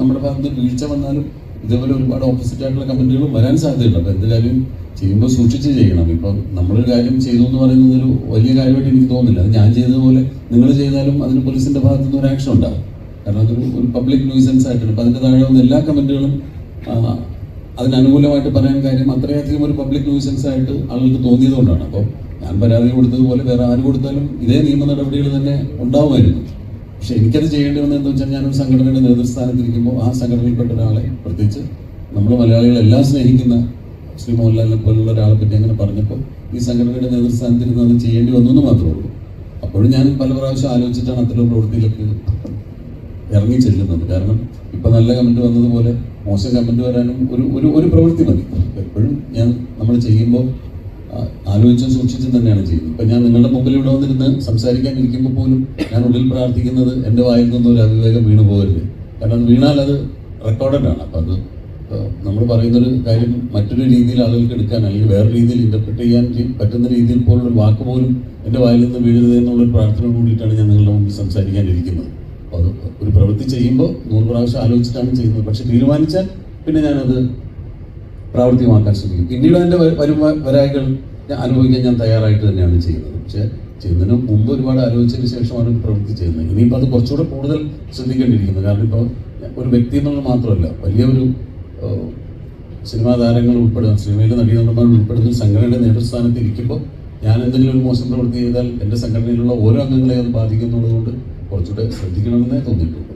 നമ്മുടെ ഭാഗത്ത് നിന്ന് വീഴ്ച വന്നാലും ഇതേപോലെ ഒരുപാട് ഓപ്പോസിറ്റ് ആയിട്ടുള്ള കമൻറ്റുകളും വരാൻ സാധ്യതയുണ്ട്. അപ്പോൾ എന്ത് കാര്യം ചെയ്യുമ്പോൾ സൂക്ഷിച്ച് ചെയ്യണം. ഇപ്പം നമ്മളൊരു കാര്യം ചെയ്തു എന്ന് പറയുന്നത് ഒരു വലിയ കാര്യമായിട്ട് എനിക്ക് തോന്നുന്നില്ല. അത് ഞാൻ ചെയ്തതുപോലെ നിങ്ങൾ ചെയ്താലും അതിന് പോലീസിൻ്റെ ഭാഗത്തു നിന്ന് ഒരു ആക്ഷൻ ഉണ്ടാകും. കാരണം അതൊരു പബ്ലിക് ന്യൂസൻസ് ആയിട്ടാണ്. അപ്പോൾ അതിൻ്റെ താഴെ വന്ന എല്ലാ കമൻറ്റുകളും അതിനനുകൂലമായിട്ട് പറയാൻ കാര്യം അത്രയധികം ഒരു പബ്ലിക് ന്യൂസൻസ് ആയിട്ട് ആളുകൾക്ക് തോന്നിയതുകൊണ്ടാണ്. അപ്പോൾ ഞാൻ പരാതി കൊടുത്തതുപോലെ വേറെ ആര് കൊടുത്താലും ഇതേ നിയമ നടപടികൾ തന്നെ ഉണ്ടാവുമായിരുന്നു. പക്ഷെ എനിക്കത് ചെയ്യേണ്ടി വന്നതെന്ന് വെച്ചാൽ ഞാനൊരു സംഘടനയുടെ നേതൃസ്ഥാനത്തിരിക്കുമ്പോൾ ആ സംഘടനയിൽപ്പെട്ട ഒരാളെ, പ്രത്യേകിച്ച് നമ്മൾ മലയാളികളെല്ലാം സ്നേഹിക്കുന്ന ശ്രീ മോഹൻലാലിനെ പോലുള്ള ഒരാളെ പറ്റി അങ്ങനെ പറഞ്ഞപ്പോൾ ഈ സംഘടനയുടെ നേതൃസ്ഥാനത്തിരുന്ന് അത് ചെയ്യേണ്ടി വന്നു എന്ന് മാത്രമേ ഉള്ളൂ. അപ്പോഴും ഞാൻ പല പ്രാവശ്യം ആലോചിച്ചിട്ടാണ് അത്തരം പ്രവൃത്തിയിലേക്ക് ഇറങ്ങി ചെല്ലുന്നത്. കാരണം ഇപ്പം നല്ല കമൻറ്റ് വന്നതുപോലെ മോശം കമൻറ്റ് വരാനും ഒരു പ്രവൃത്തി മതി. എപ്പോഴും നമ്മൾ ചെയ്യുമ്പോൾ ആലോചിച്ചും സൂക്ഷിച്ചും തന്നെയാണ് ചെയ്യുന്നത്. ഇപ്പം ഞാൻ നിങ്ങളുടെ മുമ്പിൽ ഇവിടെ വന്നിരുന്ന് സംസാരിക്കാനിരിക്കുമ്പോൾ പോലും ഞാൻ ഉള്ളിൽ പ്രാർത്ഥിക്കുന്നത് എൻ്റെ വായിൽ നിന്നൊരു അവിവേകം വീണു പോകരുത്. കാരണം അത് വീണാൽ അത് റെക്കോർഡഡാണ്. അപ്പം അത് നമ്മൾ പറയുന്നൊരു കാര്യം മറ്റൊരു രീതിയിൽ ആളുകൾക്ക് എടുക്കാൻ അല്ലെങ്കിൽ വേറെ രീതിയിൽ ഇൻ്റർപ്രിറ്റ് ചെയ്യാൻ പറ്റുന്ന രീതിയിൽ പോലുള്ളൊരു വാക്ക് പോലും എൻ്റെ വായിൽ നിന്ന് വീഴരുത് എന്നുള്ളൊരു പ്രാർത്ഥന കൂടിയിട്ടാണ് ഞാൻ നിങ്ങളുടെ മുമ്പിൽ സംസാരിക്കാനിരിക്കുന്നത്. അപ്പോൾ അത് ഒരു പ്രവൃത്തി ചെയ്യുമ്പോൾ 100 പ്രാവശ്യം ആലോചിച്ചിട്ടാണ് ചെയ്യുന്നത്. പക്ഷെ തീരുമാനിച്ചാൽ പിന്നെ ഞാനത് പ്രാവർത്തികമാക്കാൻ ശ്രമിക്കും. പിന്നീട് അതിൻ്റെ വരായികൾ അനുഭവിക്കാൻ ഞാൻ തയ്യാറായിട്ട് തന്നെയാണ് ചെയ്യുന്നത്. പക്ഷേ ചെയ്യുന്നതിന് മുമ്പ് ഒരുപാട് ആലോചിച്ചതിന് ശേഷമാണ് ഒരു പ്രവൃത്തി ചെയ്യുന്നത്. ഇനിയിപ്പോൾ അത് കുറച്ചുകൂടെ കൂടുതൽ ശ്രദ്ധിക്കേണ്ടിയിരിക്കുന്നത്. കാരണം ഇപ്പോൾ ഒരു വ്യക്തി എന്നുള്ളത് മാത്രമല്ല, വലിയൊരു സിനിമാ താരങ്ങൾ ഉൾപ്പെടുന്ന, സിനിമയിലെ നടീനടന്മാർ ഉൾപ്പെടുന്ന സംഘടനയുടെ നേതൃസ്ഥാനത്ത് ഇരിക്കുമ്പോൾ ഞാൻ എന്തെങ്കിലും ഒരു മോശം പ്രവൃത്തി ചെയ്താൽ എൻ്റെ സംഘടനയിലുള്ള ഓരോ അംഗങ്ങളെയും അത് ബാധിക്കുന്നുള്ളത് കൊണ്ട് കുറച്ചുകൂടെ ശ്രദ്ധിക്കണമെന്നേ തോന്നിയിട്ടുള്ളൂ.